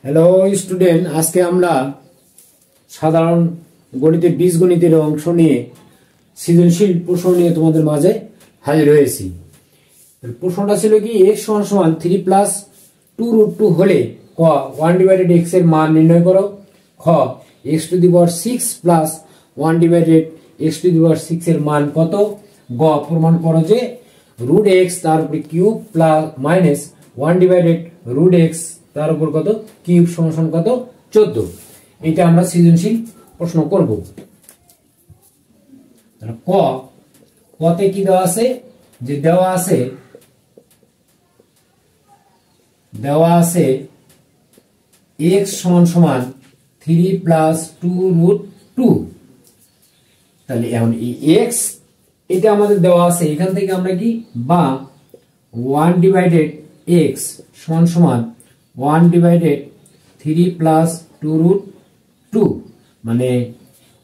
Hello student, আজকে আমরা সাধারণ গণিতের বীজগণিতের অংশ নিয়ে সৃজনশীল প্রশ্ন নিয়ে তোমাদের মাঝে হাজির হয়েছি। প্রশ্নটা ছিল কি, x সমান 3 প্লাস 2√2 হলে ক 1/x এর মান নির্ণয় করো, খ x⁶ প্লাস 1/x⁶ এর মান কত, গ প্রমাণ করো যে √x তার উপরে কিউব প্লাস মাইনাস 1/√x তার উপর কত কিউব সমান কত 14। এটা আমরা সৃজনশীল প্রশ্ন করব। ক কতে কি দেওয়া আছে, যে দেওয়া আছে x সমান 3 প্লাস 2√2। তাহলে এখন এই x এটা আমাদের দেওয়া আছে, এখান থেকে আমরা কি বা 1/x সমান 1/3 প্লাস 2√2, মানে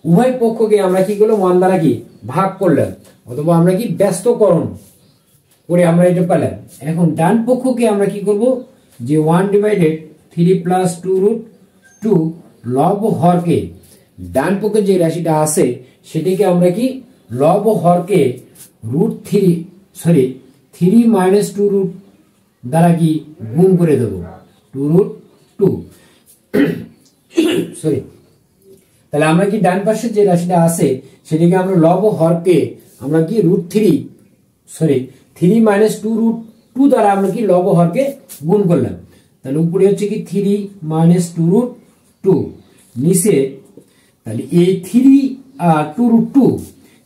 উভয় পক্ষকে আমরা কি করলাম 1 দ্বারা কি ভাগ করলাম, অথবা আমরা কি ব্যস্তকরণ করে আমরা এটা পেলাম। এখন ডান পক্ষকে আমরা কি করব, যে 1/3 প্লাস 2√2 লব হরকে ডান পক্ষে যে রাশিটা আছে সেটিকে আমরা কি লব হরকে √3 মাইনাস 2 দ্বারা কি গুণ করে দেব 2√2। তাহলে আমরা কি ডান পাশে যে রাশিটা আছে সেটাকে আমরা লব হরকে আমরা কি √3 মাইনাস 2√2 দ্বারা আমরা কি লব হরকে গুণ করলাম। তাহলে উপরে হচ্ছে কি 3 মাইনাস 2√2, নিচে তাহলে এই 3 আর 2√2,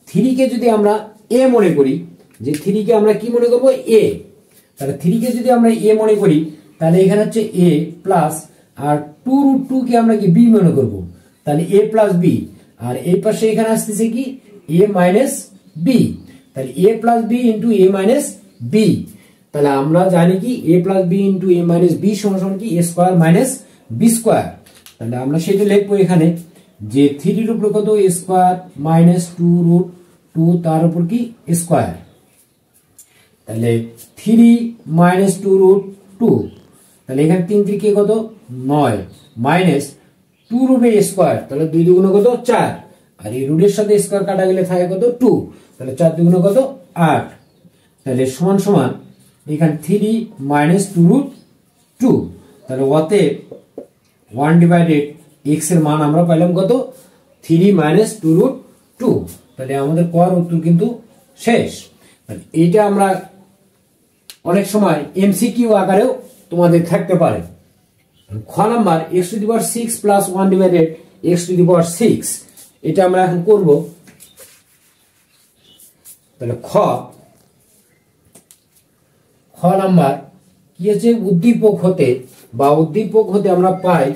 3 কে যদি আমরা a মনে করি, যে 3 কে আমরা কি মনে করব a, তাহলে 3 কে যদি আমরা a মনে করি তাহলে এখানে হচ্ছে a প্লাস, আর 2√2 কে আমরা কি b মনে করব, তাহলে a প্লাস b, আর এই পাশে এখানে আসতেছে কি a মাইনাস b, তাহলে a plus b into a minus b। তাহলে আমরা জানি কি a plus b into a minus b সমান কি a square minus b square. তাহলে আমরা সেটা লিখবো এখানে যে 3 এর উপর কত a স্কয়ার মাইনাস 2√2 তার উপর কি স্কয়ার। তাহলে 3 মাইনাস 2√2, তাহলে এখানে 3 3 কত 9 মাইনাস 2√a², তাহলে 2 দুগুণ কত 4, আর এই রুটের সাথে স্কয়ার কাটা গেলে থাকে কত 2, তাহলে 4 দুগুণ কত 8। তাহলে সমান এখানে 3 মাইনাস 2√2, তাহলে অতএব 1/x এর মান আমরা পাইলাম কত 3 মাইনাস 2√2। তাহলে আমাদের কর উত্তর কিন্তু শেষ। এইটা আমরা অনেক সময় এমসিকিউ আকারেও তোমাদের থাকতে পারে। খ নাম্বার x⁶ প্লাস 1/x⁶, এটা আমরা এখন করব। তাহলে খ নাম্বার কি আছে, উদ্দীপক হতে আমরা পাই,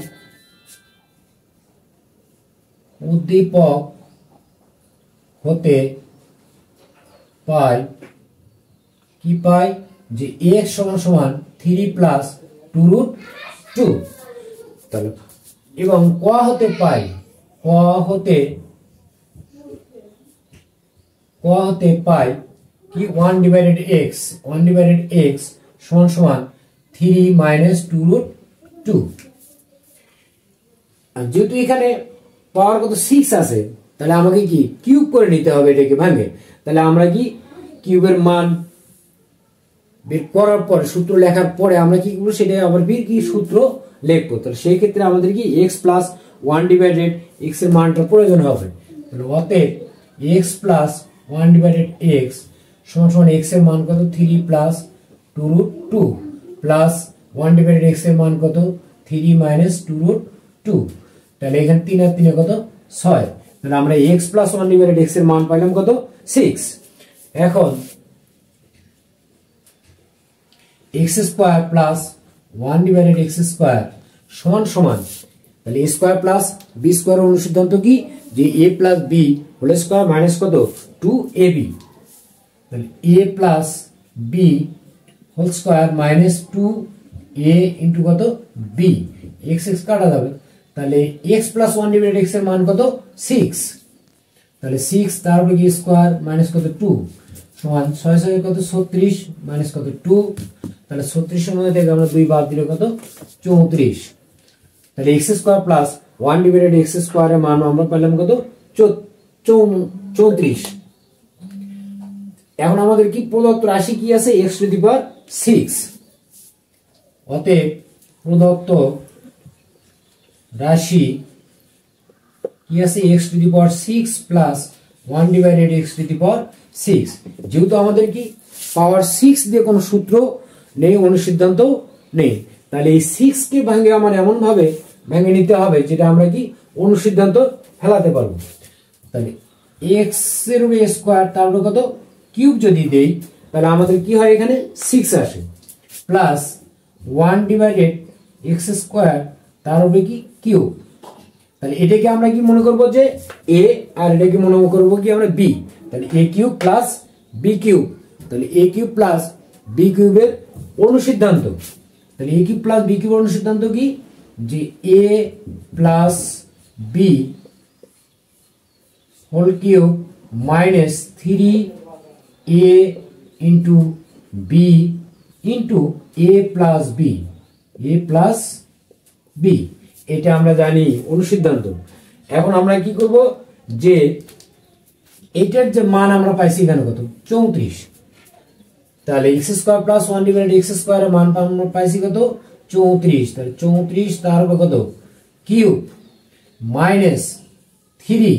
উদ্দীপক হতে পাই কি পাই, যে x সমান 3 প্লাস 2√2। তাহলে এবং ক হতে পাই কি 1/x সমান 3 মাইনাস 2√2। আর যেহেতু এখানে পাওয়ার কত 6 আছে, তাহলে আমাকে কি কিউব করে নিতে হবে এটাকে ভাঙে। তাহলে আমরা কি কিউবের মান বের করার পরে সূত্র লেখার পরে আমরা কি করবো, সেটা আবার কি সূত্র লিখবো। তাহলে সেই ক্ষেত্রে আমাদের কি x প্লাস 1/x এর মানটা প্রয়োজন হবে। তাহলে অতএব x প্লাস 1/x সমান x এর মান কত 3 প্লাস 2√2 প্লাস 1/x এর মান কত 3 মাইনাস 2√2। তাহলে এখানে 3 আর 3 কত 6। তাহলে আমরা x প্লাস 1/x এর মান পাইলাম কত 6। এখন x² প্লাস 1/x² সমান তাহলে a square plus b square অনুসিদ্ধান্ত কি, যে a plus b whole square minus কত 2ab, তাহলে a plus b whole square minus 2a into কত b, x কাটা যাবে। তাহলে x প্লাস 1/x এর মান কত 6, তাহলে 6 তার উপরে কি স্কয়ার মাইনাস কত 2 সমান 6 6 কত 36 মাইনাস কত 2। তাহলে 36 এর মধ্যে থেকে আমরা 2 বাদ দিলে কত 34। তাহলে x square plus 1 divided x স্কোয়ারের মান আমরা পেলাম কত 34। এখন আমাদের কি প্রদত্ত রাশি কি আছে x টু দি পাওয়ার 6। অতএব প্রদত্ত রাশি কি আছে x to the power 6 plus 1 divided x to the power 6। যেহেতু আমাদের কি পাওয়ার 6 দিয়ে কোনো সূত্র নেই, অনুসিদ্ধান্ত নেই, তাহলে এই 6 কে ভাঙে আমার এমন ভাবে ভেঙে নিতে হবে যেটা আমরা কি অনুসিদ্ধান্ত ফেলাতে পারবো। তাহলে x এর স্কয়ার তার উপরে কত কিউব যদি দেই তাহলে আমাদের কি হয় এখানে 6 আসে, প্লাস 1 ডিভাইডেড x স্কয়ার তার উপরে কি কিউব। তাহলে এটাকে আমরা কি মনে করব যে a, আর এটাকে মনে করব কি আমরা b। তাহলে a cube plus b cube. তাহলে a কিউব প্লাস b কিউবের অনুসিদ্ধান্ত, তাহলে a কিউব প্লাস b কিউবের অনুসিদ্ধান্ত কি যে a plus b whole cube minus 3a into b into a plus b। এটা আমরা জানি অনুসিদ্ধান্ত। এখন আমরা কি করব যে এটার যে মান আমরা পাইছি এখানে কত 34। তাহলে x square plus 1 divided x স্কয়ারের মান আমরা পাইছি কত 34। তাহলে 34 তার উপর কত কিউব মাইনাস 3,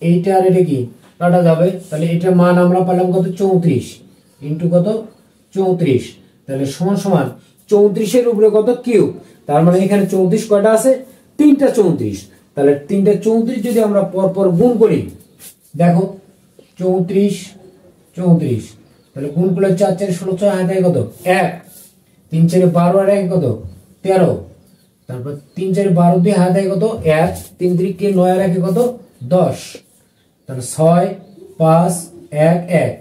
এইটা আর এটা কি কাটা যাবে, তাহলে এটার মান আমরা পেলাম কত 34 ইন্টু কত 34। তাহলে সমান সমান 34 এর উপরে কত কিউব, তার মানে এখানে 34 কয়টা আছে 3টা 34। তাহলে 3টা 34 যদি আমরা পরপর গুণ করি, দেখো 34 34, তাহলে গুণ করলে 4 4 16 6 হাতে কত 1, 3 4 12 আর 1 কত 13, তারপর 3 4 12 দিয়ে হাতে কত 1, 3 3 কে 9 আর 1 কত 10, তাহলে 6 5 1 1।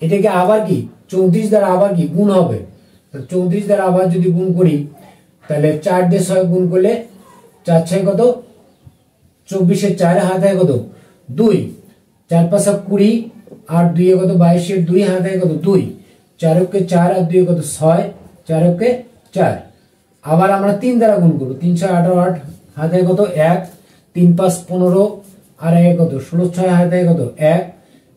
এটাকে আবার কি 34 দ্বারা আবার কি গুণ হবে, তাহলে 34 দ্বারা আবার যদি গুণ করি তাহলে 4 দিয়ে 6 গুণ করলে 4 6 কত 24 এর 4 হাতে কত 2, 4 5 20 আর 2 এ কত 22 এর 2 হাতে কত 2, 4 কে 4 আর 2 এ কত 6, 4 কে 4। আবার আমরা 3 দ্বারা গুণ করব, 3 6 18 8 হাতে কত 1, 3 5 15 আর 1 কত 16 6 হাতে কত 1,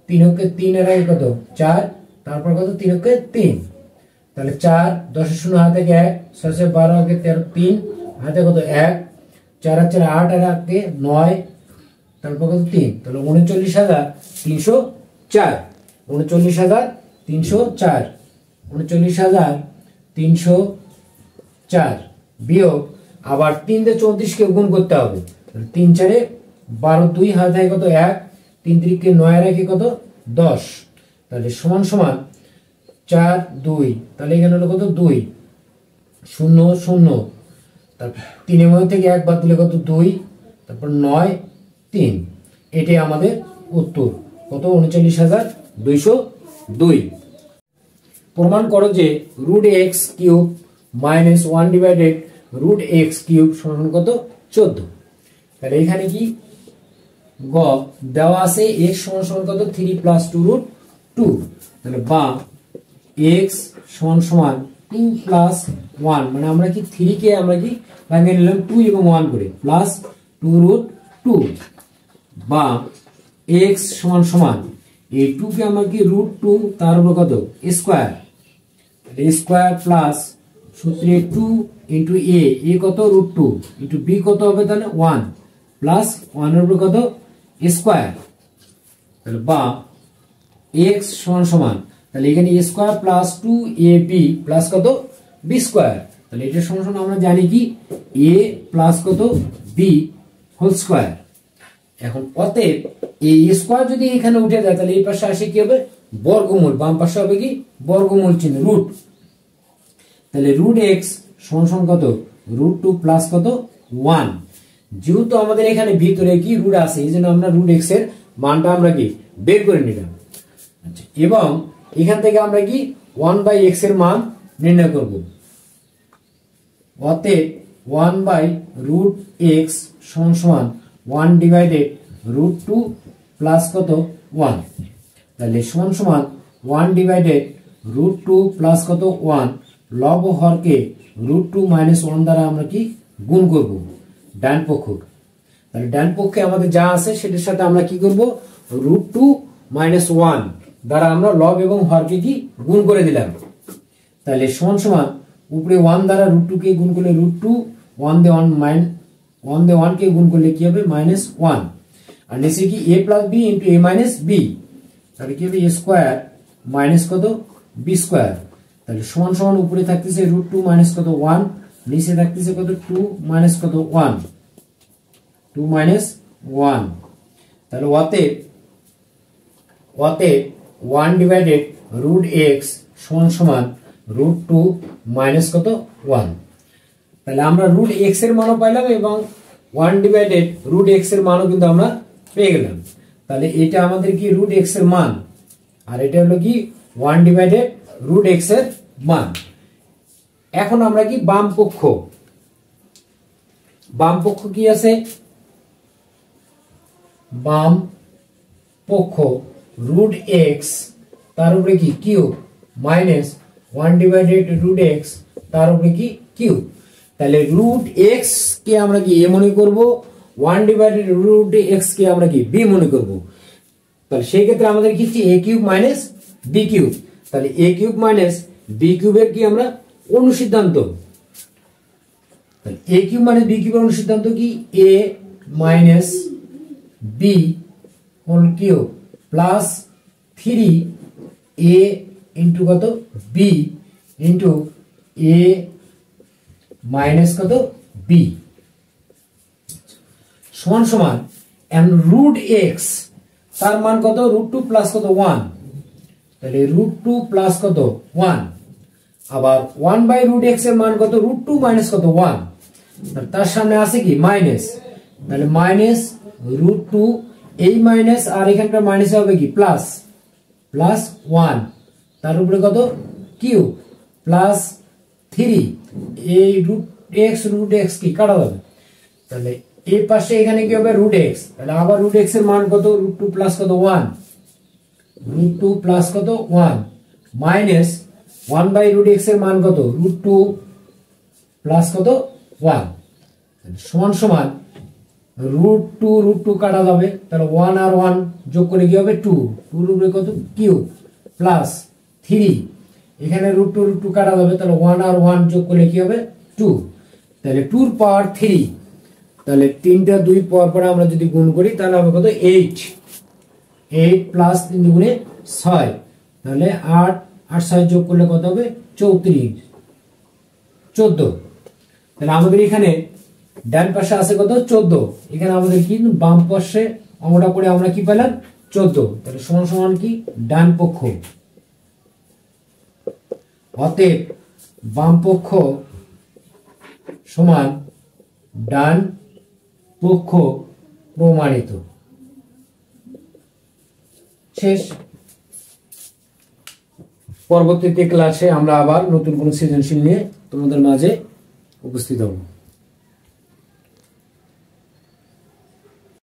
3 কে 3 আর 1 কত 4, তারপর কত 3 কে 3, তাহলে 4 10 0 হাতে 1, 6 6 12 কে 13 3 হাতে কত 1, 4 আর 4 8 আর 1 কে 9, তারপর কত 3, তাহলে 39304 39304 বিয়োগ আবার 3 দিয়ে 34 কে গুণ করতে হবে, 3 4 12 2 হাতে কত 1, 3 3 কে 9 আর 1 কত 10, তাহলে সমান সমান 4 2, তাহলে এখানে হলো কত 2 0 0, তারপর 3 এর মধ্যে থেকে 1 বাদ দিলে কত 2, তারপর 9 3। এটাই আমাদের উত্তর কত 39202। প্রমাণ করো যে root x cube minus 1 divided root x cube সমান কত 14। তাহলে এখানে কি গ দেওয়া আছে x সমান সমান কত 3 প্লাস 2 রুট 2, তাহলে বা x সমান সমান 2 প্লাস 1, মানে আমরা কি 3 কে আমরা কি ভাঙে নিলাম 2 এবং 1 করে, প্লাস 2 রুট 2, বা x সমান সমান এই 2 কে আমরা কি রুট 2 তার উপর কত স্কয়ার, স্কয়ার প্লাস সূত্রে 2 ইনটু a কত রুট 2 ইনটু b কত হবে তাহলে 1 প্লাস 1 এর উপর কত স্কয়ার, তাহলে বা x সমান সমান তাহলে এখানে a square plus 2ab plus কত b স্কয়ার, তাহলে এটা সমান সমান আমরা জানি কি a প্লাস কত b হোল স্কয়ার। এখন অতএব এই স্কয়ার যদি এখানে উঠে যায় তাহলে এই পাশে আসে কি হবে বর্গমূল, বাম পাশে হবে কি বর্গমূল চিহ্ন রুট, তাহলে রুট এক্স সমান সমান কত রুট 2 প্লাস কত 1। যেহেতু আমাদের এখানে ভিতরে কি রুট আছে এই জন্য আমরা রুট এক্স এর মানটা আমরা কি বের করে নিলাম। আচ্ছা, এবং এখান থেকে আমরা কি 1/x এর মান নির্ণয় করব। অতএব 1/√x সমান সমান 1 ডিভাইডেড রুট 2 প্লাস কত 1, তাহলে সমান সমান 1 ডিভাইডেড রুট 2 প্লাস কত 1, লব ও হরকে রুট 2 মাইনাস 1 দ্বারা আমরা কি গুণ করব, ডান পক্ষ। তাহলে ডান পক্ষে আমাদের যা আছে সেটার সাথে আমরা কি করব, √2 - 1 দ্বারা আমরা লব এবং হরকে কি গুণ করে দিলাম। তাহলে সমান সমান উপরে 1 দ্বারা √2 কে গুণ করলে √2, 1 দিয়ে 1 কে গুণ করলে কি হবে -1, আর নিচে কি a + b * a - b, তাহলে কি হবে a স্কয়ার মাইনাস কত b স্কয়ার। তাহলে সমান সমান উপরে থাকতেছে √2 মাইনাস কত 1, নিচে থাকতেছে কত 2 মাইনাস কত 1, 2 মাইনাস 1। তাহলে অতএব 1 ডিভাইডেড √x সমান সমান √2 মাইনাস কত 1। তাহলে আমরা √x এর মানও পাইলাম এবং 1 ডিভাইডেড √x এর মানও কিন্তু আমরা পেয়ে গেলাম। তাহলে এটা আমাদের কি √x এর মান, আর এটা হলো কি 1 ডিভাইডেড √x এর মান। এখন আমরা কি বাম পক্ষ কি আছে, বাম পক্ষ √x তার উপরে কি কিউব মাইনাস 1 ডিভাইডেড √x তার উপরে কি কিউব। তাহলে √x কে আমরা কি a মনে করব, 1 ডিভাইডেড √x কে আমরা কি b মনে করব। তাহলে সেই ক্ষেত্রে আমাদের কি a cube minus b cube. তাহলে a কিউব মাইনাস b কিউবের কি আমরা অনুসিদ্ধান্ত, তাহলে a কিউব মাইনাস b কিউবের অনুসিদ্ধান্ত কি a minus b whole cube plus 3a into কত b ইনটু a মাইনাস কত b সমান সমান √x তার মান কত √2 প্লাস কত 1, তাহলে √2 প্লাস কত 1, আবার 1/√x এর মান কত √2 মাইনাস কত 1, তার সামনে আছে কি মাইনাস, তাহলে মাইনাস √2 এই মাইনাস আর এখানকার মাইনাস হবে কি প্লাস 1, তার উপরে কত কিউব প্লাস 3, এই √x কি কাটা যাবে, তাহলে এই পাশে এখানে কি হবে √x, তাহলে আবার √x এর মান কত √2 প্লাস কত 1, √2 প্লাস কত 1 মাইনাস 1/√x এর মান কত √2 প্লাস কত 1 সমান সমান √2 কাটা যাবে, তাহলে 1 আর 1 যোগ করে কি হবে 2, 2 উপরে কত কিউব প্লাস 3, এখানে √2 কাটা যাবে, তাহলে 1 আর 1 যোগ করলে কি হবে 2, তাহলে 2 এর পাওয়ার 3, তাহলে 3টা 2 পাওয়ার পরে আমরা যদি গুণ করি তাহলে হবে কত 8 প্লাস 3 গুণে 6, তাহলে 8 আর 6 যোগ করলে কত হবে 14। তাহলে আমাদের এখানে ডান পাশে আছে কত 14, এখানে আমাদের কি বাম পাশে অঙ্কটা করে আমরা কি পেলাম 14, তাহলে সমান সমান কি ডান পক্ষ। অতএব বাম পক্ষ সমান ডান পক্ষ প্রমাণিত। শেষ। পরবর্তীতে ক্লাসে আমরা আবার নতুন কোন সৃজনশীল নিয়ে তোমাদের মাঝে উপস্থিত হব।